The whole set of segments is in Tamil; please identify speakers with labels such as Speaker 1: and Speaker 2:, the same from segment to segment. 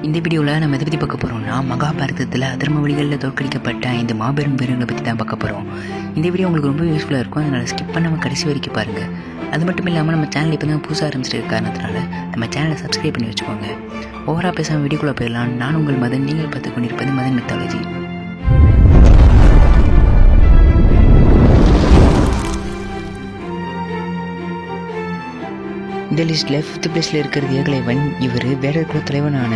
Speaker 1: இந்த வீடியோவில் நம்ம எதை பற்றி பார்க்க போகிறோம்னா மகாபாரதத்தில் அதர்ம வழிகளில் தோற்கடிக்கப்பட்ட 5 மாபெரும் வீரர்களை பற்றி தான் பார்க்க போகிறோம். இந்த வீடியோ உங்களுக்கு ரொம்ப யூஸ்ஃபுல்லாக இருக்கும், அதனால் ஸ்கிப் பண்ணாமல் கடைசி வரைக்கும் பாருங்கள். அது மட்டும் இல்லாமல் நம்ம சேனல் இப்போ தான் புதுசாக ஆரம்பிச்சிருக்க காரணத்தினால நம்ம சேனலை சப்ஸ்கிரைப் பண்ணி வச்சுக்கோங்க. ஓவராக பேசாமல் வீடியோக்குள்ளே போயிடலாம். நான் உங்கள் மதன், நீங்கள் பார்த்து கொண்டிருப்பது மதன் மெத்தாலஜி. இந்த லிஸ்ட்டில் 5th பிளேஸில் இருக்கிறது ஏகலைவன். இவர் வேடர் குல தலைவனான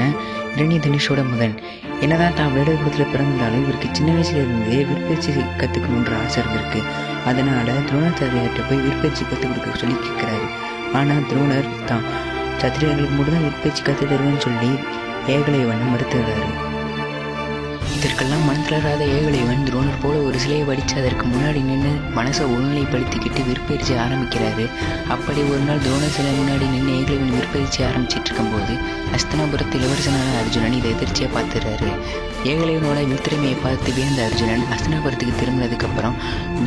Speaker 1: இரணிய தனுஷோட மகன். என்னதான் தான் வேடர் குலத்தில் பிறந்தாலும் இவருக்கு சின்ன வயசுலேருந்து விற்பயிற்சி கற்றுக்கணுன்ற ஆசை இருந்திருக்கு. அதனால் துரோணாச்சாரியார்கிட்ட போய் விற்பயிற்சி கற்றுக் கொடுக்க சொல்லி கேட்குறாரு. ஆனால் துரோணர் தான் சத்திரியர்களுக்கு மட்டும் தான் விற்பயிற்சி கற்று தருவேன்னு சொல்லி ஏகலைவனை மறுத்துறாரு. இதற்கெல்லாம் மனத்திலராத ஏகலைவன் துரோணர் போல ஒரு சிலையை வடித்து அதற்கு முன்னாடி நின்று மனசை ஒருநிலைப்படுத்திக்கிட்டு விற்பயிற்சி ஆரம்பிக்கிறாரு. அப்படி ஒரு நாள் துரோணர் சிலை முன்னாடி நின்று ஏகலைவன் விற்பயிற்சி ஆரம்பிச்சிட்டு இருக்கும்போது அஸ்தினாபுரத்து இளவரசனான அர்ஜுனன் இதை எதிர்ச்சியாக பார்த்துறாரு. ஏகலைவனோட வித்திறமையை பார்த்து வியந்த அர்ஜுனன் அஸ்தினாபுரத்துக்கு திரும்பினதுக்கப்புறம்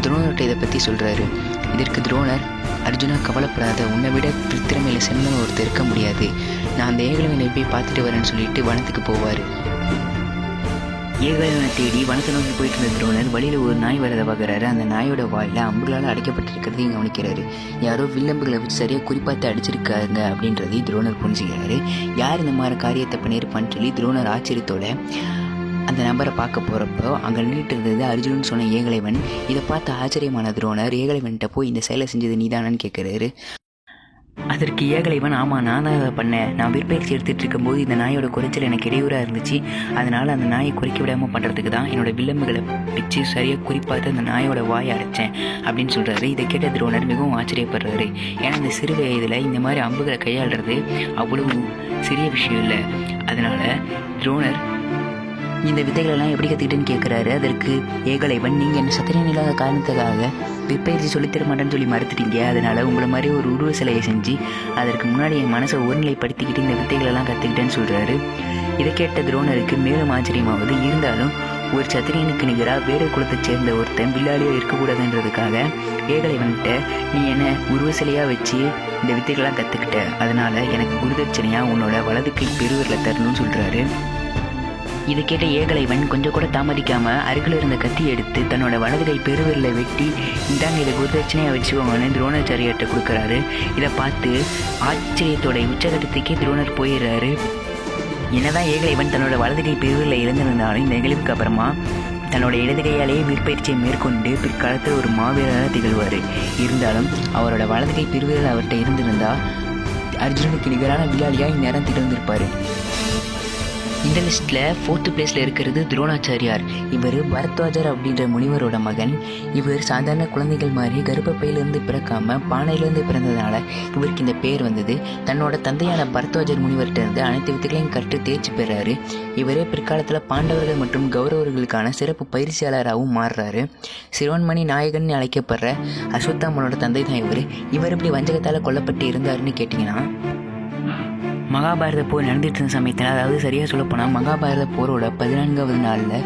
Speaker 1: துரோணர்கிட்ட இதை பற்றி சொல்கிறாரு. இதற்கு துரோணர், அர்ஜுனா கவலைப்படாத, உன்னை விட வித்திறமையில் சின்னவன் ஒருத்தர் இருக்க முடியாது, நான் அந்த ஏகலைவனை போய் பார்த்துட்டு வரேன்னு சொல்லிட்டு வனத்துக்கு போவார். ஏகலைவனை தேடி வனத்தை நோக்கி போயிட்டு இருந்த துரோணர் வழியில் ஒரு நாய் வரதை பார்க்குறாரு. அந்த நாயோட வாயில் அம்புகளால் அடைக்கப்பட்டிருக்கிறதையும் கவனிக்கிறாரு. யாரோ வில்லம்புகளை வச்சு சரியாக குறிப்பாத்து அடிச்சிருக்காங்க அப்படின்றதையும் துரோணர் புரிஞ்சுக்கிறாரு. யார் இந்த மாதிரி காரியத்தை பண்ணியிருப்பான்னு சொல்லி துரோணர் ஆச்சரியத்தோட அந்த நபரை பார்க்க போகிறப்போ அங்கே நின்றுட்டு இருந்தது அர்ஜுனன் சொன்ன ஏகலைவன். இதை பார்த்து ஆச்சரியமான துரோணர் ஏகலைவன்கிட்ட போய் இந்த செயலை செஞ்சது நீதானான்னு கேட்குறாரு. அதற்கு ஏகலைவன், ஆமாம் நான் தான் அதை பண்ணேன், நான் விற்பயிற்சி எடுத்துகிட்டு இருக்கும்போது இந்த நாயோட குறைச்சல் எனக்கு இடையூறாக இருந்துச்சு, அதனால் அந்த நாயை குறைக்க விடாமல் பண்ணுறதுக்கு தான் என்னோடய வில்லம்புகளை வச்சு சரியாக குறிப்பாக அந்த நாயோட வாயை அடைச்சேன் அப்படின்னு சொல்கிறாரு. இதை கேட்ட துரோணர் மிகவும் ஆச்சரியப்படுறாரு. ஏன்னா இந்த சிறு வயதில் இந்த மாதிரி அம்புகளை கையாளுறது அவ்வளவு சிறிய விஷயம் இல்லை. அதனால் துரோணர் இந்த வித்தைகளெல்லாம் எப்படி கற்றுக்கிட்டேன்னு கேட்குறாரு. அதற்கு ஏகலைவன், நீங்கள் என்ன சத்திரியன் இல்லாத காரணத்துக்காக விற்பயிற்சி சொல்லித்தர மாட்டேன்னு சொல்லி மறுத்துட்டீங்க, அதனால் உங்களை மாதிரி ஒரு உருவ சிலையை செஞ்சு அதற்கு முன்னாடி என் மனசை ஒருநிலைப்படுத்திக்கிட்டு இந்த வித்தைகளெல்லாம் கற்றுக்கிட்டேன்னு சொல்கிறாரு. இதை கேட்ட துரோணருக்கு மேலும் ஆச்சரியமாவது. இருந்தாலும் ஒரு சத்திரியனுக்கு நிகராக வேடர் குலத்தை சேர்ந்த ஒருத்தன் வில்லாளியாக இருக்கக்கூடாதுன்றதுக்காக ஏகலைவன்கிட்ட, நீ என்ன உருவ சிலையாக வச்சு இந்த வித்தைகள்லாம் கற்றுக்கிட்ட, அதனால் எனக்கு குருதட்சணையாக உன்னோட வலது கை பெருவரில் தரணும்னு சொல்கிறாரு. இதை கேட்ட ஏகலைவன் கொஞ்சம் கூட தாமதிக்காமல் அருகில் இருந்த கத்தி எடுத்து தன்னோட வலது கை பெருவரில் வெட்டி, இந்தாங்க இதை குருதட்சணையாக வச்சுக்கோங்கன்னு துரோணாச்சாரியார்கிட்ட கொடுக்குறாரு. இதை பார்த்து ஆச்சரியத்தோட உச்சகட்டத்துக்கே துரோணர் போயிடுறாரு. என்னதான் ஏகலைவன் தன்னோட வலது கை பெருவரில் இழந்திருந்தாலும் இந்த நிகழ்வுக்கு அப்புறமா தன்னோட இடது கையாலேயே விற்பயிற்சியை மேற்கொண்டு பிற்காலத்தில் ஒரு மாவீரராக திகழ்வார். இருந்தாலும் அவரோட வலது கை பெருவரில் அவர்கிட்ட இருந்திருந்தால் அர்ஜுனனுக்கு நிகரான வில்லாளியாக இந்நேரம் திகழ்ந்திருப்பார். இந்த லிஸ்ட்டில் 4th பிளேஸில் இருக்கிறது துரோணாச்சாரியார். இவர் பரத்வாஜர் அப்படின்ற முனிவரோட மகன். இவர் சாதாரண குழந்தைகள் மாதிரி கர்ப்பப்பையிலேருந்து பிறக்காமல் பானையிலேருந்து பிறந்ததுனால இவருக்கு இந்த பேர் வந்தது. தன்னோட தந்தையான பரத்வாஜர் முனிவர்கிட்ட இருந்து அனைத்து வித்தைகளையும் கற்று தேர்ச்சி பெறாரு. இவரே பிற்காலத்தில் பாண்டவர்கள் மற்றும் கௌரவர்களுக்கான சிறப்பு பயிற்சியாளராகவும் மாறுறாரு. சிரோன்மணி நாயகன் அழைக்கப்படுற அஸ்வத்தாமனோட தந்தை தான் இவர். இவர் இப்படி வஞ்சகத்தால் கொல்லப்பட்டு இருந்தாருன்னு கேட்டிங்கன்னா, மகாபாரத போர் நடந்துட்டு இருந்த சமயத்தில், அதாவது சரியாக சொல்லப்போனால் மகாபாரத போரோட 14வது நாளில்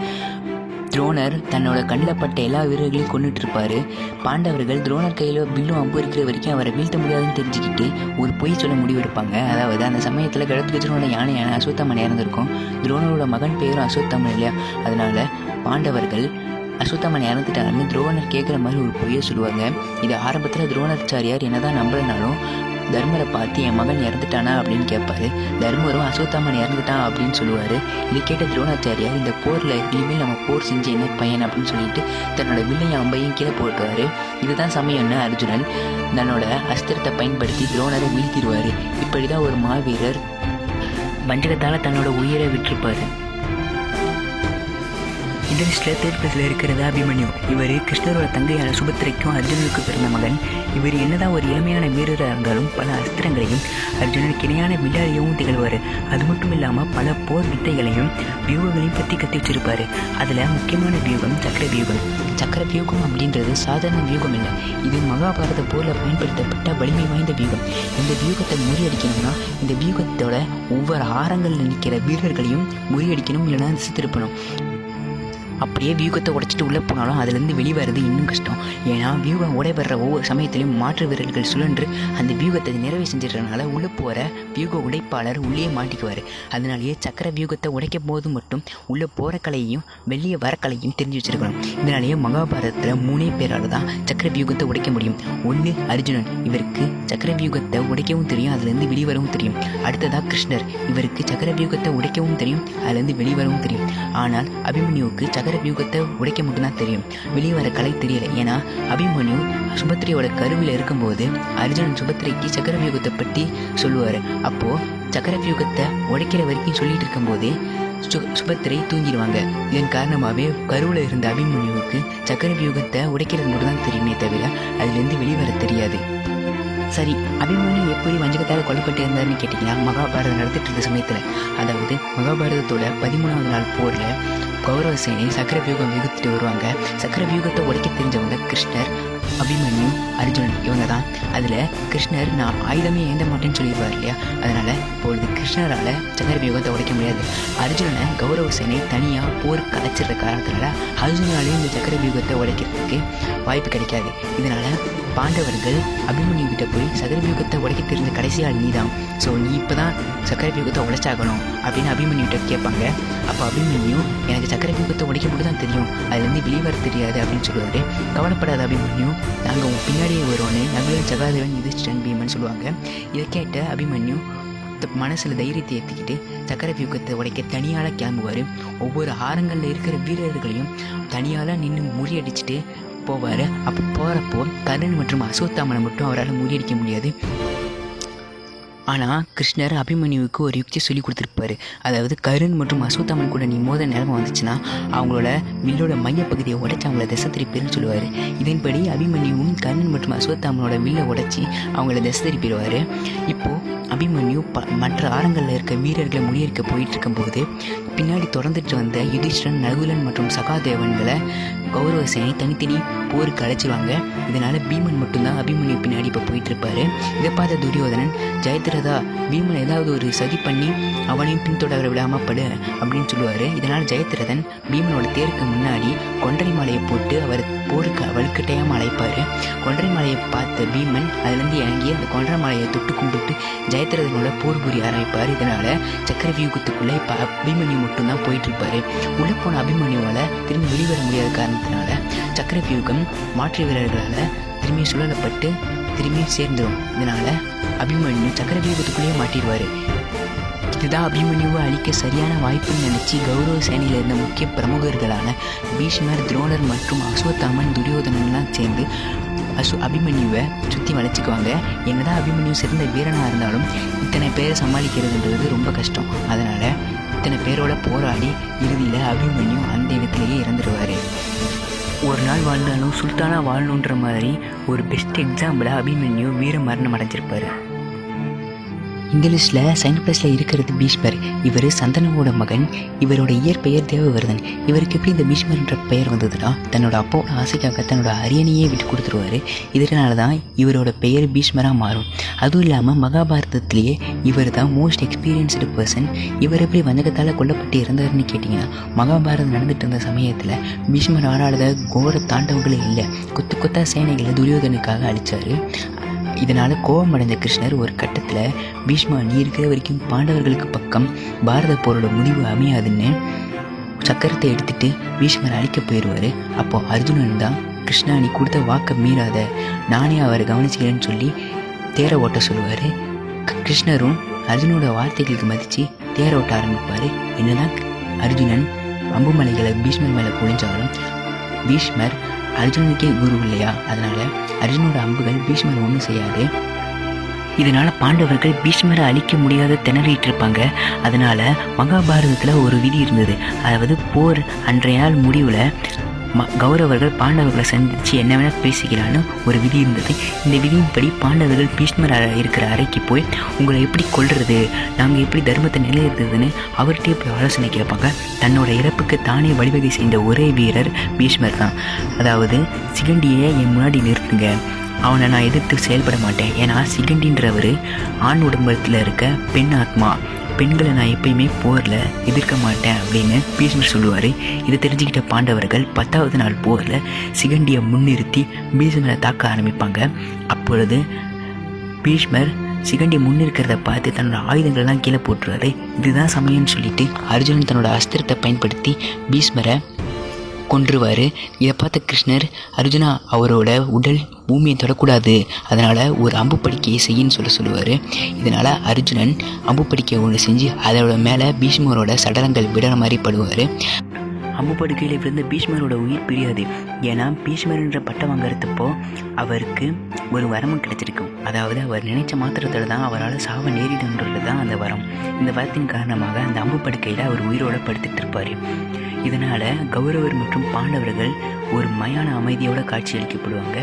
Speaker 1: துரோணர் தன்னோட கண்ணில் பட்ட எல்லா வீரர்களையும் கொண்டுட்டு இருப்பார். பாண்டவர்கள் துரோணர் கையில் வில்லும் அம்பு இருக்கிற வரைக்கும் அவரை வீழ்த்த முடியாதுன்னு தெரிஞ்சுக்கிட்டு ஒரு பொய் சொல்ல முடிவெடுப்பாங்க. அதாவது அந்த சமயத்தில் கிழத்துக்கஜனோட யானையான அஸ்வத்தாமன் இறந்துருக்கும். துரோணரோட மகன் பேரும் அஸ்வத்தாமன் இல்லையா, அதனால் பாண்டவர்கள் அஸ்வத்தாமன் இறந்துட்டாங்கன்னு துரோணர் கேட்குற மாதிரி ஒரு பொய்யை சொல்லுவாங்க. இது ஆரம்பத்தில் துரோணாச்சாரியார் என்னதான் நம்பலைனாலும் தர்மரை பார்த்து என் மகன் இறந்துட்டானா அப்படின்னு கேட்பாரு. தர்மரும் அஸ்வத்தாமன் இறந்துட்டான் அப்படின்னு சொல்லுவார். இதை கேட்ட துரோணாச்சாரியார், இந்த போரில் இனிமேல் நம்ம போர் செஞ்சு என்ன பையன் அப்படின்னு சொல்லிட்டு தன்னோட வில்லையும் அம்பையும் கீழே போட்டுவார். இதுதான் சமயம்னு அர்ஜுனன் தன்னோட அஸ்திரத்தை பயன்படுத்தி துரோணரை வீழ்த்திடுவார். இப்படி தான் ஒரு மாவீரர் வஞ்சகத்தால் தன்னோட உயிரை விட்டிருப்பார். இந்த லிஸ்ட்டில் 3rd பிளேஸில் இருக்கிறது அபிமன்யு. இவர் கிருஷ்ணரோட தங்கையான சுபத்திரைக்கும் அர்ஜுனனுக்கு பிறந்த மகன். இவர் என்னதான் ஒரு இளமையான வீரராக இருந்தாலும் பல அஸ்திரங்களையும் அர்ஜுனனுக்கு இணையான வில்லாளியாகவும் திகழ்வார். அது மட்டும் இல்லாமல் பல போர் வித்தைகளையும் வியூகங்களையும் பற்றி கற்று வச்சிருப்பார். அதில் முக்கியமான வியூகம் சக்கர வியூகம். சக்கர வியூகம் அப்படின்றது சாதாரண வியூகம் இல்லை, இது மகாபாரத போரில் பயன்படுத்தப்பட்ட வலிமை வாய்ந்த வியூகம். இந்த வியூகத்தை முறியடிக்கணும்னா இந்த வியூகத்தோட ஒவ்வொரு ஆரங்களில் நிற்கிற வீரர்களையும் முறியடிக்கணும், இல்லைன்னா திசை திருப்பணும். அப்படியே வியூகத்தை உடைச்சிட்டு உள்ளே போனாலும் அதுலேருந்து வெளிவரது இன்னும் கஷ்டம். ஏன்னா வியூகம் உடைபடுற ஒவ்வொரு சமயத்திலையும் மாற்று வீரர்கள் சுழன்று அந்த வியூகத்தை நிறைவு செஞ்சிடறதுனால உள்ளே போகிற வியூக உடைப்பாளர் உள்ளே மாட்டிக்குவார். அதனாலேயே சக்கர வியூகத்தை உடைக்கும் போது மட்டும் உள்ளே போகிற கலையையும் வெளியே வர கலையும் தெரிஞ்சு வச்சிருக்கணும். இதனாலேயே மகாபாரதத்தில் 3 பேரால் தான் சக்கர வியூகத்தை உடைக்க முடியும். ஒன்று அர்ஜுனன், இவருக்கு சக்கர வியூகத்தை உடைக்கவும் தெரியும், அதுலேருந்து வெளிவரவும் தெரியும். அடுத்ததாக கிருஷ்ணர், இவருக்கு சக்கர வியூகத்தை உடைக்கவும் தெரியும், அதுலேருந்து வெளிவரவும் தெரியும். ஆனால் அபிமன்யுவுக்கு சக்கர வியூகத்தை உடைக்க மட்டும்தான் தெரியும், வெளியே வர கலை தெரியலை. ஏன்னா அபிமன்யு சுபத்திரையோட கருவில் இருக்கும்போது அர்ஜுனன் சுபத்திரைக்கு சக்கர வியூகத்தை பற்றி சொல்லுவார். அப்போது சக்கர வியூகத்தை உடைக்கிற வரைக்கும் சொல்லிட்டு இருக்கும்போதே சுபத்திரை தூங்கிடுவாங்க. இதன் காரணமாகவே கருவில் இருந்த அபிமன்யுவுக்கு சக்கர வியூகத்தை உடைக்கிறது மட்டும்தான் தெரியுமே தவிர அதுலேருந்து வெளிவர தெரியாது. சரி, அபிமன்யு எப்படி வஞ்சகத்தால் கொல்லப்பட்டு இருந்தாருன்னு கேட்டிங்கன்னா, மகாபாரதம் நடத்திட்டு இருந்த சமயத்தில், அதாவது மகாபாரதத்தோட 13வது நாள் போரில் கௌரவ சேனை சக்கர வியூகம் விகுத்துட்டு வருவாங்க. சக்கர வியூகத்தை உடைக்க தெரிஞ்சவங்க கிருஷ்ணர், அபிமன்யு, அர்ஜுனன், இவங்க தான். அதில் கிருஷ்ணர் நான் ஆயுதமே ஏந்த மாட்டேன்னு சொல்லிடுவார் இல்லையா, அதனால் இப்பொழுது கிருஷ்ணரால் சக்கர வியூகத்தை உடைக்க முடியாது. அர்ஜுனனை கௌரவ சேனை தனியாக போர் கலைச்சிடுற காரணத்தினால அர்ஜுனாலையும் இந்த சக்கர வியூகத்தை உடைக்கிறதுக்கு வாய்ப்பு கிடைக்காது. இதனால் பாண்டவர்கள் அபிமன்யு கிட்ட போய் சக்கர வியூகத்தை உடைக்க தெரிஞ்ச கடைசியால் நீ தான், ஸோ நீ இப்போ தான் சக்கர வியூகத்தை உடைச்சாகணும் அப்படின்னு அபிமன்யுகிட்ட கேட்பாங்க. அப்போ அபிமன்யு எனக்கு சக்கர வியூகத்தை உடைக்க மட்டும் தான் தெரியும், அதுலேருந்து வெளிவர தெரியாது அப்படின்னு சொல்லுவார். கவலைப்படாத அபிமன்யு, நாங்கள் உன் பின்னாடியே வருவோன்னு நகுலன், சகாதேவன், யுதிஷ்டிரன், பீமன் சொல்லுவாங்க. இதை கேட்ட அபிமன்யு மனசில் தைரியத்தை ஏற்றிக்கிட்டு சக்கர வியூகத்தை உடைக்க தனியால் கிளம்புவார். ஒவ்வொரு ஆரங்களில் இருக்கிற வீரர்களையும் தனியால் நின்று முறியடிச்சுட்டு போவார். அப்போ போகிறப்போ கர்ணன் மற்றும் அஸ்வத்தாமனை மட்டும் அவரால் முறியடிக்க முடியாது. ஆனால் கிருஷ்ணர் அபிமன்யுவுக்கு ஒரு யுக்தி சொல்லி கொடுத்துருப்பாரு. அதாவது கர்ணன் மற்றும் அஸ்வத்தாமன் கூட நீ மோத நிலைமை வந்துச்சுன்னா அவங்களோட வில்லோட மையப்பகுதியை உடைச்சி அவங்கள திசை திருப்பிடுன்னு சொல்லுவார். இதன்படி அபிமன்யுவும் கர்ணன் மற்றும் அஸ்வத்தாமனோட வில்லை உடைச்சி அவங்கள திசை திருப்பிடுவார். இப்போது அபிமன்யு மற்ற ஆரங்களில் இருக்க வீரர்களை முறியடிக்க போயிட்டு இருக்கும்போது பின்னாடி தொடர்ந்துட்டு வந்த யுதிஷ்டிரன், நகுலன் மற்றும் சகாதேவன்களை கௌரவ சேனை தனித்தனி போருக்கு அழைச்சிருவாங்க. இதனால் பீமன் மட்டும்தான் அபிமன்யு பின்னாடி இப்போ போயிட்டு இருப்பாரு. இதை பார்த்த துரியோதனன், ஜெயத்ரதா, பீமன் ஏதாவது ஒரு சதி பண்ணி அவனையும் பின்தொடர விடாமல் படு அப்படின்னு சொல்லுவார். இதனால் ஜெயத்ரதன் பீமனோட தேருக்கு முன்னாடி கொன்றை மாலையை போட்டு அவர் போருக்கு வலுக்கட்டாயமாக அழைப்பார். கொன்றை மாலையை பார்த்த பீமன் அதுலேருந்து இறங்கி அந்த கொன்றை மாலையை தொட்டு கும்பிட்டு ஜெயத்ரதனோட போர் புரிய ஆரம்பிப்பார். இதனால் சக்கர வியூகத்துக்குள்ளே இப்போ அபிமன்யு மட்டும்தான் போயிட்டுருப்பார். உள்ளே போன அபிமன்யுவால் திரும்பி வெளிவர முடியாத காரணத்தினால சக்கர வியூகம் மாற்று வீரர்களால் திரும்பி சுழலப்பட்டு திரும்பி சேர்ந்துடும். இதனால் அபிமன்யு சக்கர வியூகத்துக்குள்ளேயே மாட்டிடுவார். இதுதான் அபிமன்யுவை அழிக்க சரியான வாய்ப்புன்னு நினச்சி கௌரவ சேனையில் இருந்த முக்கிய பிரமுகர்களான பீஷ்மர், துரோணர் மற்றும் அஸ்வத்தாமன், துரியோதனன்லாம் சேர்ந்து அபிமன்யுவை சுற்றி வளைச்சிக்குவாங்க. என்னதான் அபிமன்யு சிறந்த வீரனாக இருந்தாலும் இத்தனை பேரை சமாளிக்கிறதுன்றது ரொம்ப கஷ்டம். அதனால் இத்தனை பேரோட போராடி இறுதியில் அபிமன்யு அந்த இடத்துலையே இறந்துடுவார். ஒரு நாள் வாழ்ந்தாலும் சுல்தானாக வாழணுன்ற மாதிரி ஒரு பெஸ்ட் எக்ஸாம்பிளாக அபிமன்யு வீர மரணம் அடைஞ்சிருப்பார். இந்த லிஸ்ட்டில் செகண்ட் ப்ளஸில் இருக்கிறது பீஷ்மர். இவர் சந்தனுவோட மகன். இவரோட இயற்பெயர் தேவவிரதன். இவருக்கு எப்படி இந்த பீஷ்மர்ன்ற பெயர் வந்ததுன்னா தன்னோட அப்பாவோட ஆசைக்காக தன்னோட அரியணையே விட்டு கொடுத்துருவார். இதனால தான் இவரோட பெயர் பீஷ்மராக மாறும். அதுவும் இல்லாமல் மகாபாரதத்திலேயே இவர் தான் மோஸ்ட் எக்ஸ்பீரியன்ஸ்டு பர்சன். இவர் எப்படி வஞ்சகத்தால் கொல்லப்பட்டு இறந்தாருன்னு கேட்டிங்கன்னா, மகாபாரதம் நடந்துட்டு இருந்த சமயத்தில் பீஷ்மர் ஆடாத கோர தாண்டவங்களே இல்லை. கொத்து கொத்தா சேனைகளை துரியோதனுக்காக அழித்தார். இதனால் கோபமடைந்த கிருஷ்ணர் ஒரு கட்டத்தில் பீஷ்மா, நீ இருக்கிற வரைக்கும் பாண்டவர்களுக்கு பக்கம் பாரத போரோட முடிவு அமையாதுன்னு சக்கரத்தை எடுத்துகிட்டு பீஷ்மரை அழிக்க போயிடுவார். அப்போது அர்ஜுனன் தான், கிருஷ்ணா நீ கொடுத்த வாக்கை மீறாத, நானே அவரை கவனிச்சுக்கிறேன்னு சொல்லி தேரை ஓட்ட சொல்லுவார். கிருஷ்ணரும் அர்ஜுனோட வார்த்தைகளுக்கு மதித்து தேரை ஓட்ட ஆரம்பிப்பார். என்னதான் அர்ஜுனன் அம்புமலைகளை பீஷ்மர் மேலே பொழிஞ்சாலும் பீஷ்மர் அர்ஜுனுக்கே குரு இல்லையா, அதனால் அர்ஜுனோட அம்புகள் பீஷ்மரை ஒன்றும் செய்யாது. இதனால் பாண்டவர்கள் பீஷ்மரை அழிக்க முடியாத திணறிட்டு இருப்பாங்க. அதனால் மகாபாரதத்தில் ஒரு விதி இருந்தது. அதாவது போர் அன்றைய நாள் முடிவில் கௌரவர்கள் பாண்டவர்களை சந்தித்து என்ன வேணால் பேசிக்கலான்னு ஒரு விதி இருந்தது. இந்த விதியின்படி பாண்டவர்கள் பீஷ்மர் இருக்கிற அறைக்கு போய் உங்களை எப்படி கொல்றது, நாங்கள் எப்படி தர்மத்தை நிலைநிறுத்துறதுன்னு அவர்கிட்டயே போய் ஆலோசனை கேட்பாங்க. தன்னோட இறப்புக்கு தானே வழிவகை செய்த ஒரே வீரர் பீஷ்மர் தான். அதாவது சிகண்டியை என் முன்னாடி நிறுத்துங்க, அவனை நான் எதிர்த்து செயல்பட மாட்டேன். ஏன்னா சிகண்டின்றவர் ஆண் உடம்பத்தில் இருக்க பெண் ஆத்மா. பெண்களை நான் எப்பயுமே போரில் எதிர்க்க மாட்டேன் அப்படின்னு பீஷ்மர் சொல்லுவார். இதை தெரிஞ்சுக்கிட்ட பாண்டவர்கள் 10வது நாள் போரில் சிகண்டியை முன்னிறுத்தி பீஷ்மரை தாக்க ஆரம்பிப்பாங்க. அப்பொழுது பீஷ்மர் சிகண்டி முன்னிருக்கிறத பார்த்து தன்னோட ஆயுதங்கள்லாம் கீழே போட்டுருவாரு. இதுதான் சமயம்னு சொல்லிட்டு அர்ஜுனன் தன்னோட அஸ்திரத்தை பயன்படுத்தி பீஷ்மரை கொன்றுவார். இதை பார்த்த கிருஷ்ணர், அர்ஜுனா அவரோட உடல் பூமியை தொடக்கூடாது, அதனால் ஒரு அம்பு படுக்கையை செய்யின்னு சொல்லுவார். இதனால் அர்ஜுனன் அம்பு படுக்கையை ஒன்று செஞ்சு அதோட மேலே பீஷ்மரோட சடலங்கள் விடுற மாதிரி படுவார். அம்பு படுக்கையில் விழுந்த பீஷ்மரோட உயிர் பிரியாது. ஏன்னா பீஷ்மர்ன்ற பட்டம் வாங்குறதுப்போ அவருக்கு ஒரு வரமும் கிடைச்சிருக்கும். அதாவது அவர் நினைச்ச மாத்திரத்தில் தான் அவரால் சாவ நேரிடுன்றது தான் அந்த வரம். இந்த வரத்தின் காரணமாக அந்த அம்பு படுக்கையில் அவர் உயிரோடு படுத்துட்டு இருப்பார். இதனால் கௌரவர் மற்றும் பாண்டவர்கள் ஒரு மயான அமைதியோட காட்சி அளிக்கப்படுவாங்க.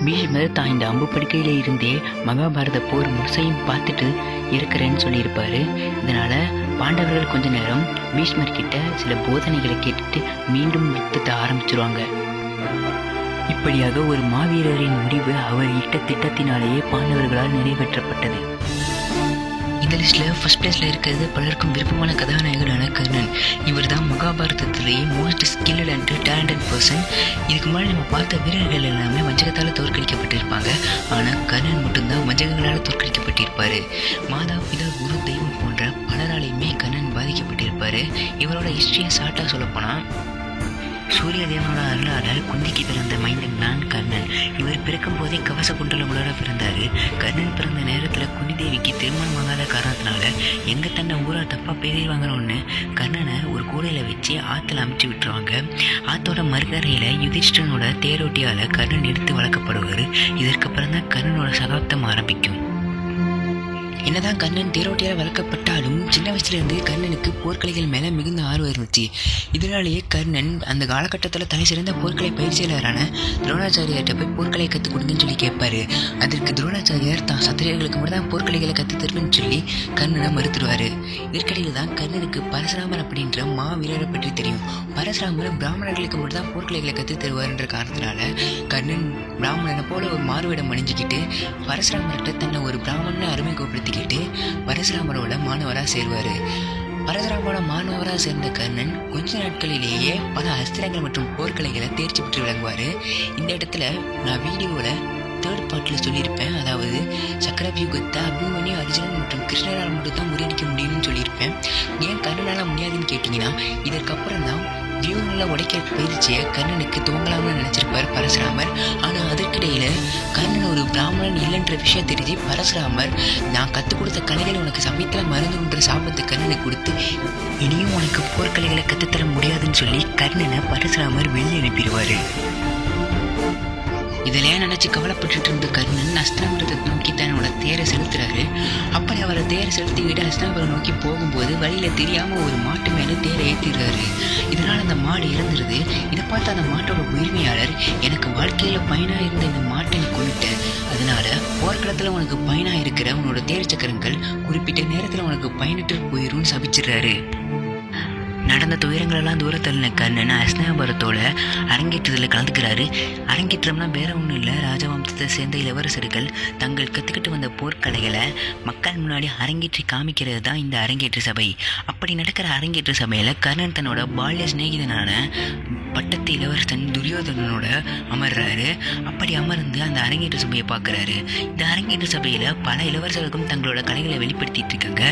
Speaker 1: பீஷ்மர் தான் இந்த அம்பு படுக்கையில் இருந்தே மகாபாரத போர் முழுசையும் பார்த்துட்டு இருக்கிறேன்னு சொல்லியிருப்பார். இதனால் பாண்டவர்கள் கொஞ்ச நேரம் பீஷ்மர் கிட்ட சில போதனைகளை கேட்டுட்டு மீண்டும் யுத்தத்தை ஆரம்பிச்சிருவாங்க. இப்படியாக ஒரு மாவீரரின் முடிவு அவர் இட்ட திட்டத்தினாலேயே பாண்டவர்களால் நிறைவேற்றப்பட்டது. இந்த லிஸ்ட்டில் ஃபஸ்ட் பிளேஸில் இருக்கிறது பலருக்கும் விருப்பமான கதாநாயகனான கர்ணன். இவர் தான் மகாபாரதத்திலேயே most skilled and talented person. இதுக்கு முன்னாடி நம்ம பார்த்த வீரர்கள் எல்லாமே வஞ்சகத்தால் தோற்கடிக்கப்பட்டிருப்பாங்க. ஆனால் கர்ணன் மட்டும்தான் வஞ்சகங்களால் தோற்கடிக்கப்பட்டிருப்பார். மாதா பிதா குரு தெய்வம் போன்ற பலராலையுமே கர்ணன் பாதிக்கப்பட்டிருப்பார். இவரோட ஹிஸ்ட்ரியை ஷார்ட்டாக சொல்லப்போனால், சூரிய தேவனோட அருளாளர் குந்திக்கு பிறந்த மைந்தன் தான் கர்ணன். இவர் பிறக்கும் போதே கவச குண்டலங்களோட பிறந்தார். கர்ணன் பிறந்த நேரத்தில் குந்தி தேவிக்கு திருமணம் ஆகாத காரணத்தினால எங்கே தன்னை ஊராக தப்பாக பேசிடுவாங்கன்னு கர்ணனை ஒரு கூடையில் வச்சு ஆற்றுல அமுச்சு விட்டுருவாங்க. ஆற்றோட மறுகரையில் யுதிஷ்டனோட தேரோட்டியால் கர்ணன் எடுத்து வளர்க்கப்படுவார். இதற்கப்புறம் தான் கர்ணனோட சகாப்தம் ஆரம்பிக்கும். என்னதான் கர்ணன் தேரோட்டியால் வளர்க்கப்பட்டாலும் சின்ன வயசுலேருந்து கர்ணனுக்கு போர்க்கலைகள் மேலே மிகுந்த ஆர்வம் இருந்துச்சு. இதனாலேயே கர்ணன் அந்த காலகட்டத்தில் தலை சிறந்த போர்க்கலை பயிற்சியாளரான துரோணாச்சாரியார்கிட்ட போய் போர்க்கலை கற்றுக் கொடுங்கன்னு சொல்லி கேட்பாரு. அதற்கு துரோணாச்சாரியார் தான் சத்திரியர்களுக்கு மட்டும் தான் போர்க்கலைகளை கற்றுத்தருன்னு சொல்லி கர்ணனை மறுத்துருவார். இதற்கிடையில் தான் கர்ணனுக்கு பரசுராமர் அப்படின்ற மாவீரரை பற்றி தெரியும். பரசுராமர் பிராமணர்களுக்கு மட்டும் தான் போர்க்கலைகளை கற்று தருவார்ன்ற காரணத்தினால கர்ணன் பிராமணனை போல ஒரு மாறுவிடம் அணிஞ்சிக்கிட்டு பரசுராமர்கிட்ட தன்னை ஒரு பிராமணனை அறிமுகப்படுத்தி பரசுராமரோட மாணவராக சேர்வார். பரசுராமரோட மாணவராக சேர்ந்த கர்ணன் கொஞ்ச நாட்களிலேயே பல அஸ்திரங்கள் மற்றும் போர்க்கலைகளை தேர்ச்சி பெற்று விளங்குவார். இந்த இடத்துல நான் வீடியோவில் தேர்ட் பார்ட்டில் சொல்லியிருப்பேன். அதாவது சக்கரவியூகத்தை அபிமன்யு, அர்ஜுனன் மற்றும் கிருஷ்ணரால் மட்டும் தான் முறியடிக்க முடியும்னு சொல்லியிருப்பேன். ஏன் கர்ணனால் முடியாதுன்னு கேட்டிங்கன்னா, இதற்கப்புறம் தான் வியூகங்களை உடைக்கிற பயிற்சியை கர்ணனுக்கு துவங்கலாம்னு நினச்சிருப்பார் பரசுராமர். ஆனால் அதற்கிடையில் கர்ணன் ஒரு பிராமணன் இல்லைன்ற விஷயம் தெரிஞ்சு பரசுராமர், நான் கற்றுக் கொடுத்த கலைகளை உனக்கு சமயத்தில் மறந்துன்ற சாபத்தை கர்ணனுக்கு கொடுத்து இனியும் உனக்கு போர்க்கலைகளை கற்றுத்தர முடியாதுன்னு சொல்லி கர்ணனை பரசுராமர் வெளியே அனுப்பிடுவார். இதெல்லாம் நினச்சி கவலைப்பட்டு இருந்த கர்ணன் அஸ்தினாபுரத்தை நோக்கி தன்னோட தேரை செலுத்துறாரு. அப்படி அவரை தேரை செலுத்திக்கிட்டு அஸ்தினாபுரம் நோக்கி போகும்போது வழியில் தெரியாமல் ஒரு மாட்டு மேலே தேரை ஏற்றிடுறாரு. இதனால் அந்த மாடு இறந்துருது. இதை பார்த்து அந்த மாட்டோட உரிமையாளர், எனக்கு வாழ்க்கையில் பயனாக இருந்த இந்த மாட்டை நீ கொண்டுட்டேன், அதனால போர்க்களத்தில் உனக்கு பயனாக இருக்கிற உன்னோட தேர் சக்கரங்கள் குறிப்பிட்ட நேரத்தில் உனக்கு பயனற்று போயிடும்னு சபிச்சிடுறாரு. நடந்த துயரங்களெல்லாம் தூரத்தள்ளின கர்ணன் அஸ்தினாபுரத்தோட அரங்கேற்றத்தில் கலந்துக்கிறாரு. அரங்கேற்றம்னா வேற ஒன்றும் இல்லை, ராஜவம்சத்தை சேர்ந்த இளவரசர்கள் தங்கள் கற்றுக்கிட்டு வந்த போர்க்கலைகளை மக்கள் முன்னாடி அரங்கேற்றி காமிக்கிறது தான் இந்த அரங்கேற்ற சபை. அப்படி நடக்கிற அரங்கேற்ற சபையில் கர்ணன் தன்னோட பால்ய சிநேகிதனான பட்டத்து இளவரசன் துரியோதனனோட அமர்றாரு. அப்படி அமர்ந்து அந்த அரங்கேற்ற சபையை பார்க்குறாரு. இந்த அரங்கேற்ற சபையில் பல இளவரசர்களுக்கும் தங்களோட கலைகளை வெளிப்படுத்திட்டு இருக்காங்க.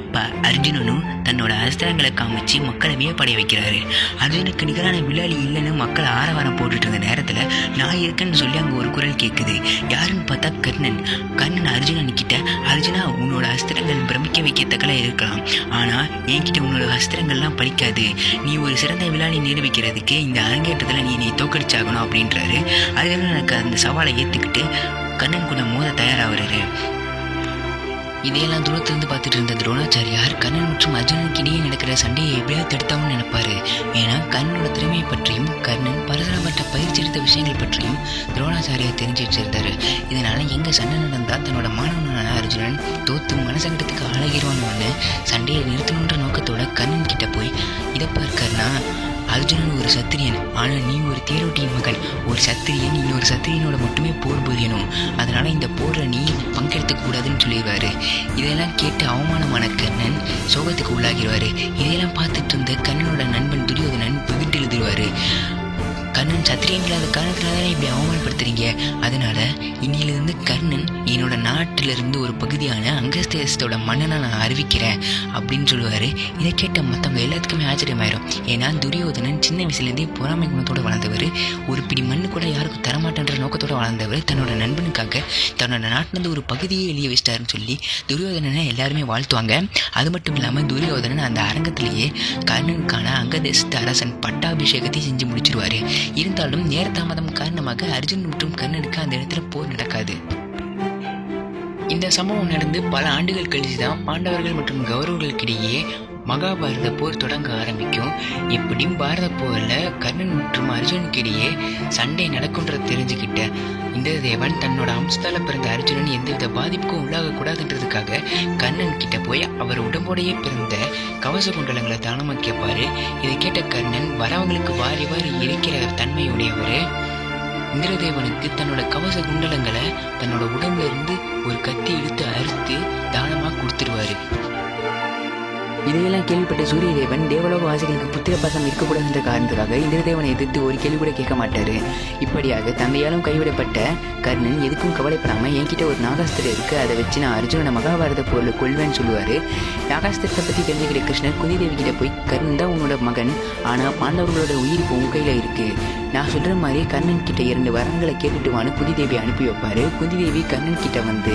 Speaker 1: அப்போ அர்ஜுனனும் தன்னோட அஸ்திரங்களை காமிச்சு மக்களை வியப்படைய வைக்கிறாரு. அர்ஜுனுக்கு நிகரான விளையாடி இல்லைன்னு மக்கள் ஆரவாரம் போட்டுட்டு இருந்த நேரத்தில் நான் இருக்கேன்னு சொல்லி அங்கே ஒரு குரல் கேட்குது. யாருன்னு பார்த்தா கர்ணன். கர்ணன் அர்ஜுனன் கிட்ட, அர்ஜுனா உன்னோட அஸ்திரங்கள் பிரமிக்க வைக்கத்தக்கலாம் இருக்கலாம், ஆனால் என்கிட்ட உன்னோட அஸ்திரங்கள்லாம் படிக்காது. நீ ஒரு சிறந்த விளையாடி நிரூபிக்கிறதுக்கு இந்த அரங்கேற்றத்தில் நீ தோக்கடிச்சாகணும் அப்படின்றாரு. அர்ஜுனன் எனக்கு அந்த சவாலை ஏற்றுக்கிட்டு கர்ணன் கூட மோத தயாராகிறாரு. இதையெல்லாம் தூரத்திலிருந்து பார்த்துட்டு இருந்த துரோணாச்சாரியார் கர்ணன் மற்றும் அர்ஜுனனுக்கு இடையே நடக்கிற சண்டையை எப்படியாவது தடுத்தாவும் நினைப்பாரு. ஏன்னா கர்ணனோட திறமையை பற்றியும் கர்ணன் பரசுராமர்கிட்ட பயிற்சி எடுத்த விஷயங்கள் பற்றியும் துரோணாச்சாரியார் தெரிஞ்சு வச்சிருந்தாரு. இதனால எங்க சண்டை நடந்தால் தன்னோட மாணவனான அர்ஜுனன் தோத்து மனசங்கடத்துக்கு ஆளாகிடுவான்னு சண்டையை நிறுத்தணுன்ற நோக்கத்தோட கர்ணன் கிட்ட போய், இதை பார் கர்ணா, அர்ஜுனன் ஒரு சத்திரியன், ஆனால் நீ ஒரு தேரோட்டியின் மகன். ஒரு சத்திரியன் இன்னொரு சத்திரியனோட மட்டுமே போர் புரியணும், அதனால இந்த போரை நீ பங்கெடுத்துக்க கூடாதுன்னு சொல்லிடுவாரு. இதெல்லாம் கேட்டு அவமானமான கர்ணன் சோகத்துக்கு உள்ளாகிடுவாரு. இதையெல்லாம் பார்த்துட்டு இருந்த கர்ணனோட நண்பன் துரியோதனன் வெகுட்டு எழுதிடுவாரு. கர்ணன் சத்திரியங்களாத காரணத்தினால தானே இப்படி அவமானப்படுத்துறீங்க, அதனால இன்னிலிருந்து கர்ணன் என்னோட நாட்டிலிருந்து ஒரு பகுதியான அங்கஸ்தேசத்தோட மன்னனை நான் அறிவிக்கிறேன் அப்படின்னு சொல்லுவார். இதை கேட்ட மற்றவங்க எல்லாத்துக்குமே ஆச்சரியமாயிரும். ஏன்னா துரியோதனன் சின்ன வயசுலேருந்தே பொறாமை குணத்தோடு வளர்ந்தவர், ஒரு பிடி மண்ணு கூட யாருக்கும் தரமாட்டேன்ற நோக்கத்தோடு வளர்ந்தவர். தன்னோட நண்பனுக்காக தன்னோட நாட்டிலேருந்து ஒரு பகுதியே எழுதி வச்சிட்டாருன்னு சொல்லி துரியோதனனை எல்லாருமே வாழ்த்துவாங்க. அது மட்டும் இல்லாமல் துரியோதனன் அந்த அரங்கத்திலேயே கர்ணனுக்கான அங்கதேசத்து அரசன் பட்டாபிஷேகத்தை செஞ்சு முடிச்சிருவார். இருந்தாலும் நேரதாமதம் காரணமாக அர்ஜுன் மற்றும் கர்ணனுக்கு அந்த இடத்துல போர் நடக்காது. இந்த சம்பவம் நடந்து பல ஆண்டுகள் கழிச்சு தான் பாண்டவர்கள் மற்றும் கௌரவர்களுக்கிடையே மகாபாரத போர் தொடங்க ஆரம்பிக்கும். எப்படியும் பாரத போரில் கர்ணன் மற்றும் அர்ஜுனுக்கிடையே சண்டை நடக்கும்ன்றதை தெரிஞ்சுக்கிட்ட இந்திரதேவன் தன்னோட அம்சத்தால் பிறந்த அர்ஜுனன் எந்தவித பாதிப்புக்கும் உள்ளாகக்கூடாதுன்றதுக்காக கர்ணன் கிட்ட போய் அவர் உடம்போடையே பிறந்த கவச குண்டலங்களை தானமாக கேட்பாரு. இதை கேட்ட கர்ணன் வரவங்களுக்கு வாரி வாரி இருக்கிற தன்மையுடையவர் இந்திரதேவனுக்கு தன்னோட கவச குண்டலங்களை தன்னோட உடம்புல இருந்து ஒரு கத்தி எடுத்து அறுத்து தானமாக கொடுத்துருவாரு. இதையெல்லாம் கேள்விப்பட்ட சூரிய தேவன் தேவலோக வாசிகளுக்கு புத்திர பாசம் இருக்கக்கூடாதுன்ற காரணத்துக்காக இந்திரதேவனை எதிர்த்து ஒரு கேள்வி கூட கேட்க மாட்டாரு. இப்படியாக தந்தையாலும் கைவிடப்பட்ட கர்ணன் எதுக்கும் கவலைப்படாமல் என்கிட்ட ஒரு நாகாஸ்திரம் இருக்கு, அதை வச்சு நான் அர்ஜுனனை மகாபாரத போரில் கொள்வேன்னு சொல்லுவார். நாகாஸ்திரத்தை பற்றி தெரிஞ்சுக்கிட்ட கிருஷ்ணர் குந்திதேவி கிட்ட போய் கர்ணன் தான் உன்னோட மகன், ஆனால் பாண்டவர்களோட உயிர் இப்போ உன் கையில் இருக்கு, நான் சொல்கிற மாதிரி கர்ணன் கிட்ட 2 வரங்களை கேட்டுட்டு வான்னு குந்திதேவி அனுப்பி வைப்பார். குந்திதேவி கர்ணன் கிட்ட வந்து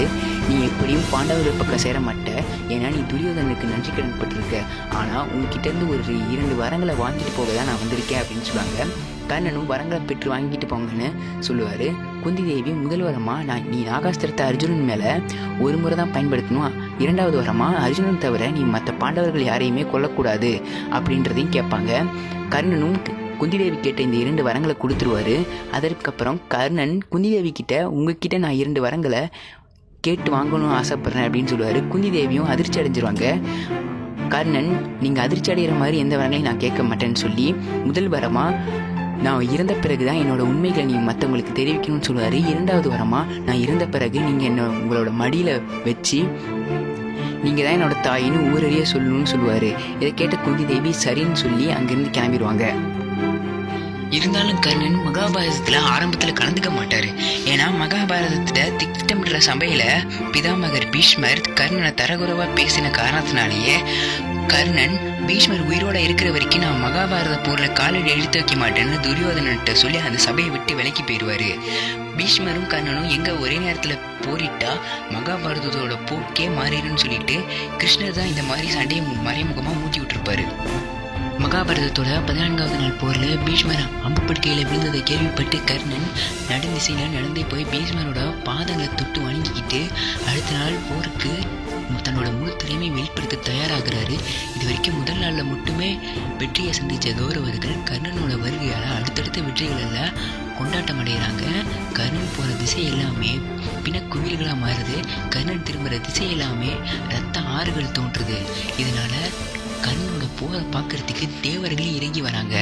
Speaker 1: நீ எப்படியும் பாண்டவர்கள் பக்கம் சேர மாட்ட, ஏன்னா நீ துரியோதனுக்கு நன்றி கடன் பட்டிருக்க, ஆனால் உங்ககிட்டேருந்து ஒரு 2 வரங்களை வாங்கிட்டு போக தான் நான் வந்திருக்கேன் அப்படின்னு சொல்லுவாங்க. கர்ணனும் வரங்களை பெற்று வாங்கிட்டு போங்கன்னு சொல்லுவார். குந்திதேவி முதல் வரமாக நீ நாகாஸ்திரத்தை அர்ஜுனன் மேலே ஒரு முறை தான் பயன்படுத்தணும், 2வது வரமாக அர்ஜுனன் தவிர நீ மற்ற பாண்டவர்கள் யாரையுமே கொல்லக்கூடாது அப்படின்றதையும் கேட்பாங்க. கர்ணனும் குந்திதேவி கேட்ட இந்த 2 வரங்களை கொடுத்துருவாரு. அதற்கப்புறம் கர்ணன் குந்திதேவி கிட்ட உங்ககிட்ட நான் 2 வரங்களை கேட்டு வாங்கணும்னு ஆசைப்பட்றேன் அப்படின்னு சொல்லுவார். குந்திதேவியும் அதிர்ச்சி அடைஞ்சிருவாங்க. கர்ணன் நீங்கள் அதிர்ச்சி அடைகிற மாதிரி எந்த வரங்களையும் நான் கேட்க மாட்டேன்னு சொல்லி முதல் வரமாக நான் இறந்த பிறகு தான் என்னோடய உண்மைகளை நீங்கள் மற்றவங்களுக்கு தெரிவிக்கணும்னு சொல்லுவார். 2வது வரமாக நான் இறந்த பிறகு நீங்கள் என்னை உங்களோட மடியில் வச்சு நீங்கள் தான் என்னோடய தாயின்னு ஊரறிய சொல்லணும்னு சொல்லுவார். இதை கேட்ட குந்திதேவி சரின்னு சொல்லி அங்கேருந்து கிளம்பிடுவாங்க. இருந்தாலும் கர்ணன் மகாபாரதத்தில் ஆரம்பத்தில் கலந்துக்க மாட்டார். ஏன்னா மகாபாரதத்தில் திட்டமிடுற சபையில் பிதாமகர் பீஷ்மர் கர்ணனை தரகுறவாக பேசின காரணத்தினாலேயே கர்ணன் பீஷ்மர் உயிரோட இருக்கிற வரைக்கும் நான் மகாபாரத போரில் காலடி எடுத்து வைக்க மாட்டேன்னு துரியோதனன்ட்ட சொல்லி அந்த சபையை விட்டு விலக்கி போயிடுவார். பீஷ்மரும் கர்ணனும் எங்கே ஒரே நேரத்தில் போரிட்டா மகாபாரதத்தோட போக்கே மாறிடுன்னு சொல்லிட்டு கிருஷ்ணர் தான் இந்த மாதிரி சண்டையை மறைமுகமாக மூட்டி விட்டுருப்பாரு. மகாபாரதத்தோட 14வது நாள் போரில் பீஷ்மர் அம்புப்படுக்கையில் விழுந்ததை கேள்விப்பட்டு கர்ணன் நடுநிசையில் நடந்தே போய் பீஷ்மரோட பாதங்களை தொட்டு வணங்கிக்கிட்டு அடுத்த நாள் போருக்கு தன்னோட முழு திறமையை வெளிப்படுத்த தயாராகிறாரு. இது வரைக்கும் முதல் நாளில் மட்டுமே வெற்றியை சந்தித்த கௌரவர்கள் கர்ணனோட வருகையால் அடுத்தடுத்த வெற்றிகளெல்லாம் கொண்டாட்டம் அடைகிறாங்க. கர்ணன் போகிற திசை எல்லாமே பிணக்குவில்களாக மாறுது. கர்ணன் திரும்புகிற திசை எல்லாமே ரத்த ஆறுகள் தோன்றுது. இதனால் கர்ணனோட போரை பார்க்கறதுக்கு தேவர்களே இறங்கி வராங்க.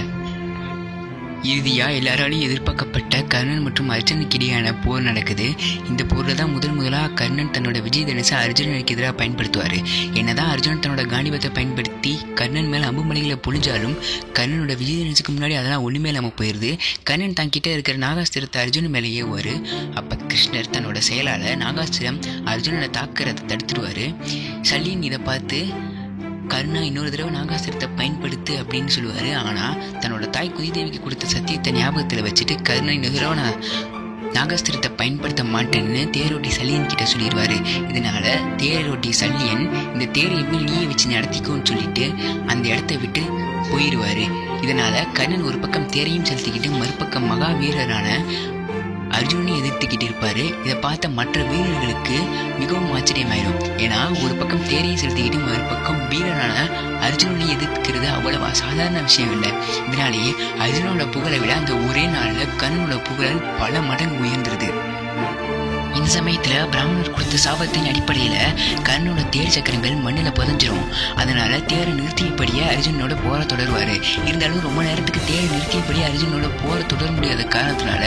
Speaker 1: இறுதியாக எல்லாராலையும் எதிர்பார்க்கப்பட்ட கர்ணன் மற்றும் அர்ஜுனுக்கு இடையான போர் நடக்குது. இந்த போரில் தான் முதலாக கர்ணன் தன்னோட விஜய் தனுசை அர்ஜுனனுக்கு எதிராக பயன்படுத்துவார். என்னதான் அர்ஜுனன் தன்னோட காண்டிபத்தை பயன்படுத்தி கர்ணன் மேலே அம்புமலைகளை பொழிஞ்சாலும் கர்ணனோட விஜய் தனுசுக்கு முன்னாடி அதெல்லாம் ஒன்றுமே இல்லாமல் போயிடுது. கர்ணன் தான் கிட்டே இருக்கிற நாகாஸ்திரத்தை அர்ஜுனன் மேலேயே வரு. அப்போ கிருஷ்ணர் தன்னோட செயலால் நாகாஸ்திரம் அர்ஜுனனை தாக்குறதை தடுத்துடுவார். சல்லியன் இதை பார்த்து கர்ணா இன்னொரு தடவை நாகாஸ்திரத்தை பயன்படுத்து அப்படின்னு சொல்லுவார். ஆனால் தன்னோட தாய் குந்திதேவிக்கு கொடுத்த சத்தியத்தை ஞாபகத்தில் வச்சுட்டு கர்ணன் இன்னொரு தடவை நான் நாகாஸ்திரத்தை பயன்படுத்த மாட்டேன்னு தேரோட்டி சல்லியன் கிட்ட சொல்லிடுவார். இதனால் தேரோட்டி சல்லியன் இந்த தேரை எப்படி நீயே வச்சு நடத்திக்கோன்னு சொல்லிட்டு அந்த இடத்த விட்டு போயிடுவார். இதனால் கர்ணன் ஒரு பக்கம் தேரையும் செலுத்திக்கிட்டு மறுபக்கம் மகாவீரரான அர்ஜுனனை எதிர்த்துக்கிட்டு இருப்பார். இதை பார்த்த மற்ற வீரர்களுக்கு மிகவும் ஆச்சரியமாயிடும். ஏன்னா ஒரு பக்கம் தேரையும் செலுத்திக்கிட்டு மறுபக்கம் வீரரான அர்ஜுனனை எதிர்க்கிறது அவ்வளவா சாதாரண விஷயம் இல்லை. இதனாலேயே அர்ஜுனோட புகழை விட அந்த ஒரே நாளில் கர்ணனோட புகழ் பல மடங்கு உயர்ந்துருது. இந்த சமயத்தில் பிராமணர் கொடுத்த சாபத்தின் அடிப்படையில் கர்ணனோட தேர் சக்கரங்கள் மண்ணில் புதஞ்சிரும். அதனால் தேரை நிறுத்தியபடியே அர்ஜுனனோட போரை தொடருவார். இருந்தாலும் ரொம்ப நேரத்துக்கு தேரை நிறுத்தியபடி அர்ஜுனனோட போரை தொடர முடியாத காரணத்தினால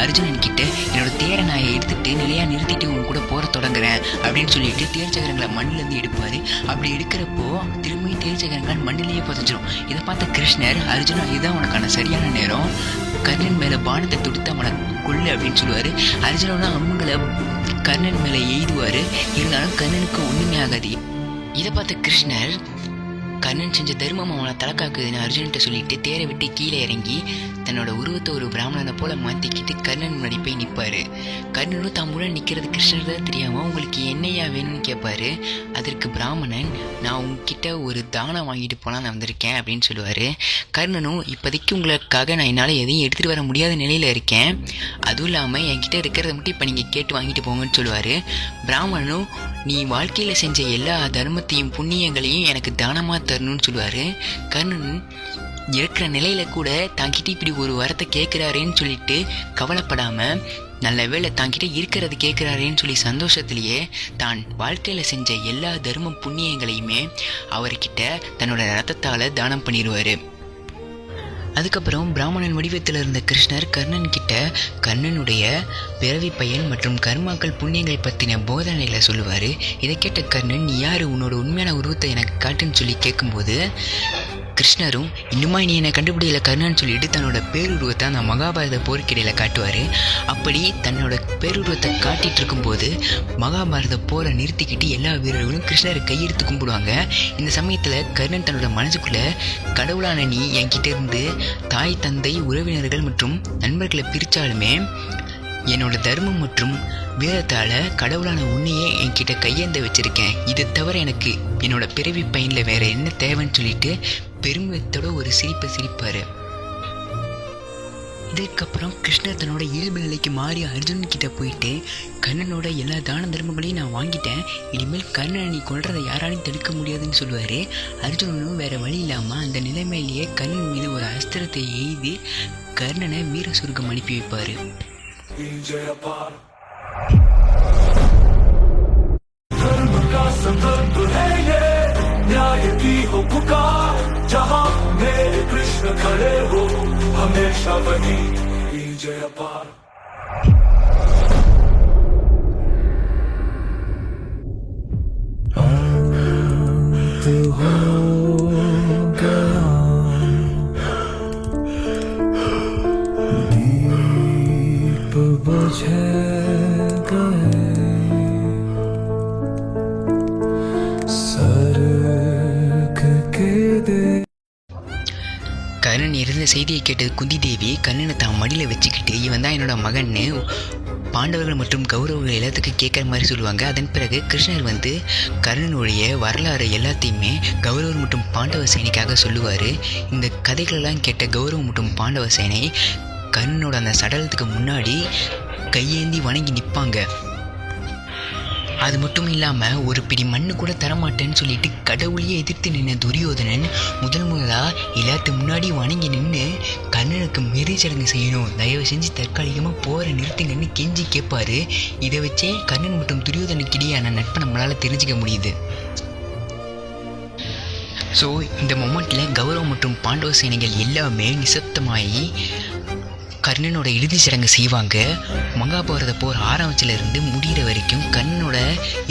Speaker 1: அர்ஜுனன் கிட்ட என்னோட தேரை நான் எடுத்துகிட்டு நிலையாக நிறுத்திட்டு உங்க கூட போரை தொடங்குறேன் அப்படின்னு சொல்லிட்டு தேர் சக்கரங்களை மண்ணிலேருந்து எடுப்பார். அப்படி எடுக்கிறப்போ திரும்பி தேர் சக்கரங்கள் மண்ணிலேயே புதஞ்சிரும். இதை பார்த்த கிருஷ்ணர், அர்ஜுனா இதுதான் உனக்கான சரியான நேரம், கர்ணன் மேலே பானத்தை தொடுத்து அவனை கொள்ளு அப்படின்னு சொல்லுவார். அர்ஜுனோட அம்புங்களை கர்ணன் மேலே எய்துவார். இருந்தாலும் கர்ணனுக்கு ஒன்றுமே ஆகாது. இதை பார்த்த கிருஷ்ணர், கர்ணன் செஞ்ச தர்மம் அவனை தலைக்காக்குதுன்னு அர்ஜுன்கிட்ட சொல்லிட்டு தேரை விட்டு கீழே இறங்கி தன்னோட உருவத்தை ஒரு பிராமணனை போல மாற்றிக்கிட்டு கர்ணன் முன்னாடி போய் நிற்பார். கர்ணனும் தம்முடன் நிற்கிறது கிருஷ்ணர் தான் தெரியாமல் உங்களுக்கு என்னையா வேணும்னு கேட்பாரு. அதற்கு பிராமணன், நான் உங்ககிட்ட ஒரு தானம் வாங்கிட்டு போகலான்னு வந்திருக்கேன் அப்படின்னு சொல்லுவார். கர்ணனும், இப்போதைக்கு உங்களுக்காக நான் என்னால் எதையும் எடுத்துகிட்டு வர முடியாத நிலையில் இருக்கேன், அதுவும் இல்லாமல் என்கிட்ட இருக்கிறத மட்டும் இப்போ நீங்கள் கேட்டு வாங்கிட்டு போங்கன்னு சொல்லுவார். பிராமணனும், நீ வாழ்க்கையில் செஞ்ச எல்லா தர்மத்தையும் புண்ணியங்களையும் எனக்கு தானமாக தரணும்னு சொல்லுவார். கர்ணன் இருக்கிற நிலையில கூட தாங்கிட்ட இப்படி ஒரு வரத்தை கேட்குறாரேன்னு சொல்லிட்டு கவலைப்படாமல், நல்ல வேளை தாங்கிட்ட இருக்கிறது கேட்குறாரேன்னு சொல்லி சந்தோஷத்துலேயே தான் வாழ்க்கையில் செஞ்ச எல்லா தர்ம புண்ணியங்களையுமே அவர்கிட்ட தன்னோட ரத்தத்தால் தானம் பண்ணிடுவார். அதுக்கப்புறம் பிராமணன் வடிவத்தில் இருந்த கிருஷ்ணர் கர்ணன் கிட்ட கர்ணனுடைய பிறவி பயன் மற்றும் கர்மாக்கள் புண்ணியங்களை பற்றின போதனைகளை சொல்லுவார். இதை கேட்ட கர்ணன், நீ யார், உன்னோட உண்மையான உருவத்தை எனக்கு காட்டுன்னு சொல்லி கேட்கும்போது கிருஷ்ணரும், இன்னுமா நீ என்னை கண்டுபிடிக்கல கர்ணன்னு சொல்லிட்டு தன்னோட பேருருவத்தை அந்த மகாபாரத போர்க்கிடையில் காட்டுவார். அப்படி தன்னோட பேருருவத்தை காட்டிகிட்டு இருக்கும்போது மகாபாரத போரை நிறுத்திக்கிட்டு எல்லா வீரர்களும் கிருஷ்ணரை கையெடுத்து கும்பிடுவாங்க. இந்த சமயத்தில் கர்ணன் தன்னோட மனசுக்குள்ளே, கடவுளான நீ என்கிட்ட இருந்து தாய் தந்தை உறவினர்கள் மற்றும் நண்பர்களை பிரித்தாலுமே என்னோட தர்மம் மற்றும் வீரத்தால் கடவுளான உன்னையே என்கிட்ட கையேந்த வச்சுருக்கேன், இது தவிர எனக்கு என்னோட பிறவி பயனில் வேறு என்ன தேவைன்னு சொல்லிட்டு பெருமிதத்தோட ஒரு சிரிப்பை சிரிப்பார். இதுக்கப்புறம் கிருஷ்ணர் தன்னோட இயல்பு நிலைக்கு மாறி அர்ஜுன்கிட்ட போயிட்டு, கர்ணனோட எல்லா தான தர்மங்களையும் நான் வாங்கிட்டேன், இனிமேல் கர்ணனை நீ கொள்றதை யாராலையும் தடுக்க முடியாதுன்னு சொல்லுவார். அர்ஜுனனும் வேறு வழி இல்லாமல் அந்த நிலைமையிலேயே கர்ணன் மீது ஒரு அஸ்திரத்தை எய்து கர்ணனை வீர சுருக்கம் அனுப்பி வைப்பார். न्याय की हो पुकार, जहां मेरे कृष्ण खड़े हो, हमेशा बनी जय अपार। अंत हो गया, दीप बुझे गए, கர்ணன் இருந்த செய்தியை கேட்டது குந்தி தேவி கர்ணனை தான் மடியில் வச்சுக்கிட்டு, இவன் தான் என்னோட மகன்னு பாண்டவர்கள் மற்றும் கௌரவர்கள் எல்லாத்துக்கும் கேட்குற மாதிரி சொல்லுவாங்க. அதன் பிறகு கிருஷ்ணர் வந்து கர்ணனுடைய வரலாறு எல்லாத்தையுமே கௌரவர் மற்றும் பாண்டவ சேனைக்காக சொல்லுவார். இந்த கதைகளெல்லாம் கேட்ட கௌரவம் மற்றும் பாண்டவ சேனை கர்ணனோட அந்த சடலத்துக்கு முன்னாடி கையேந்தி வணங்கி நிற்பாங்க. அது மட்டும் இல்லாமல் ஒரு பிடி மண்ணு கூட தரமாட்டேன்னு சொல்லிட்டு கடவுளையே எதிர்த்து நின்ற துரியோதனன் முதலாக எல்லாத்துக்கு முன்னாடி வணங்கி நின்று கர்ணனுக்கு மெரி சடங்கு செய்யணும், தயவு செஞ்சு தற்காலிகமாக போகிற நிறுத்துங்கன்னு கெஞ்சி கேட்பாரு. இதை வச்சே கர்ணன் மற்றும் துரியோதனுக்கிடையான நட்பை நம்மளால் தெரிஞ்சுக்க முடியுது. ஸோ இந்த மொமெண்ட்டில் கௌரவம் மற்றும் பாண்டவ சேனைகள் எல்லாமே நிசப்தமாகி கர்ணனோட இறுதி சடங்கு செய்வாங்க. மகாபாரத போர் ஆரம்பிச்சிலிருந்து முடிகிற வரைக்கும் கர்ணனோட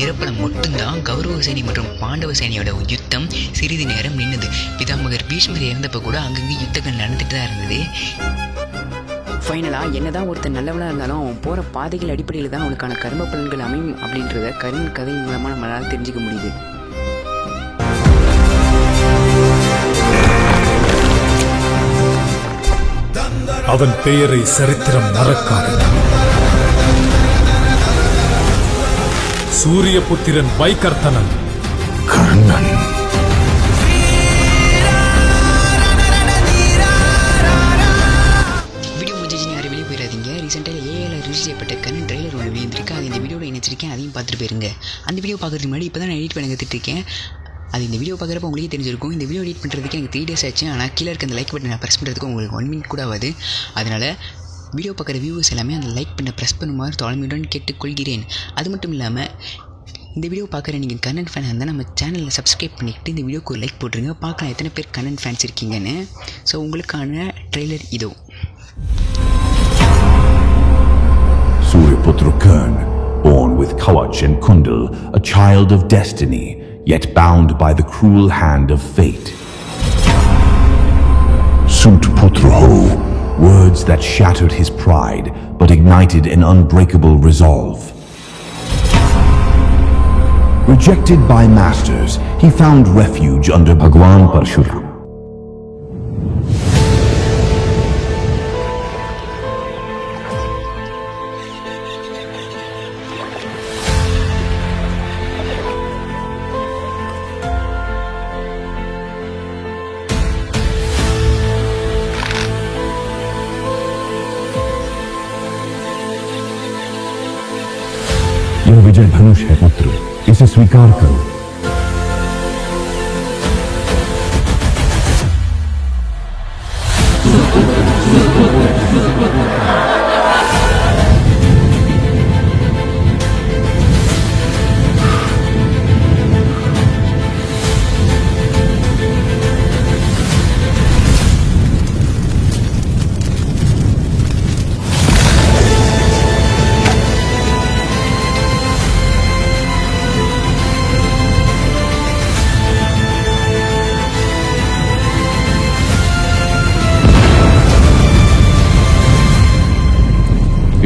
Speaker 1: இறப்பில் மட்டும்தான் கௌரவ சேனை மற்றும் பாண்டவ சேனையோட யுத்தம் சிறிது நேரம் நின்றுது. பிதாமகர் பீஷ்மர் இறந்தப்போ கூட அங்கங்கே யுத்தங்கள் நடந்துட்டு தான் இருந்தது. ஃபைனலாக என்னதான் ஒருத்தர் நல்லவனாக இருந்தாலும் அவன் போகிற பாதைகள் அடிப்படையில் தான் அவனுக்கான கர்ம பலன்கள் அமையும் அப்படின்றத கர்ணன் கதை மூலமாக நம்மளால் தெரிஞ்சுக்க முடியுது.
Speaker 2: அவன் பெயரை சரித்திரம் மறக்காது. சூரியபுத்திரன் வைகர்த்தனன் கர்ணன்.
Speaker 1: வீடியோ முடிஞ்சிச்சு, யாரும் வெளியே போயிடாதீங்க. ரீசெண்டாக ஏஐல ரிலீஸ் செய்யப்பட்ட கர்ணன் ட்ரெய்லர் ஒன்று வெளியிருக்கு. அது இந்த வீடியோவில் இணைச்சிருக்கேன், அதையும் பார்த்துட்டு போயிருங்க. அந்த வீடியோ பார்க்கறதுக்கு முன்னாடி இப்போ தான் நான் எடிட் பண்ணி கற்றுட்ருக்கேன். அது இந்த வீடியோ பார்க்குறப்ப உங்களுக்கே தெரிஞ்சிருக்கும். இந்த வீடியோ எடிட் பண்ணுறதுக்கு எனக்கு 3 days ஆச்சு. ஆனால் கீழே இருக்க அந்த லைக் பட்டன் நான் ப்ரெஸ் பண்ணுறதுக்கு உங்களுக்கு 1 minute கூட ஆகாது. அதனால் வீடியோ பார்க்குற வியூவர்ஸ் எல்லாமே அந்த லைக் பண்ண ப்ரெஸ் பண்ணுமாறு தாழ்மையுடன் கேட்டுக்கொள்கிறேன். அது மட்டும் இல்லாமல் இந்த வீடியோ பார்க்குற நீங்கள் கண்ணன் ஃபேனாக இருந்தால் நம்ம சேனலில் சப்ஸ்கிரைப் பண்ணிவிட்டு இந்த வீடியோக்கு ஒரு லைக் போட்டுருங்க. பார்க்கலாம் எத்தனை பேர் கண்ணன் ஃபேன்ஸ் இருக்கீங்கன்னு. ஸோ உங்களுக்கான ட்ரெய்லர் இதோ.
Speaker 3: Suryaputra Karn, born with Kawach and Kundal, a child of destiny, yet bound by the cruel hand of fate. Sutputra Ho, words that shattered his pride, but ignited an unbreakable resolve. Rejected by masters, he found refuge under Bhagwan Parshuram. यह विजय धनुष है पुत्र, इसे स्वीकार करो।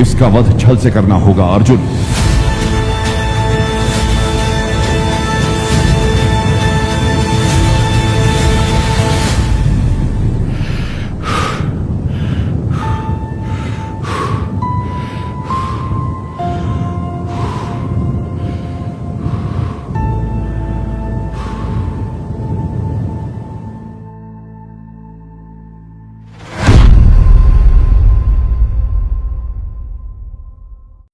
Speaker 3: इसका वध छल से करना होगा अर्जुन।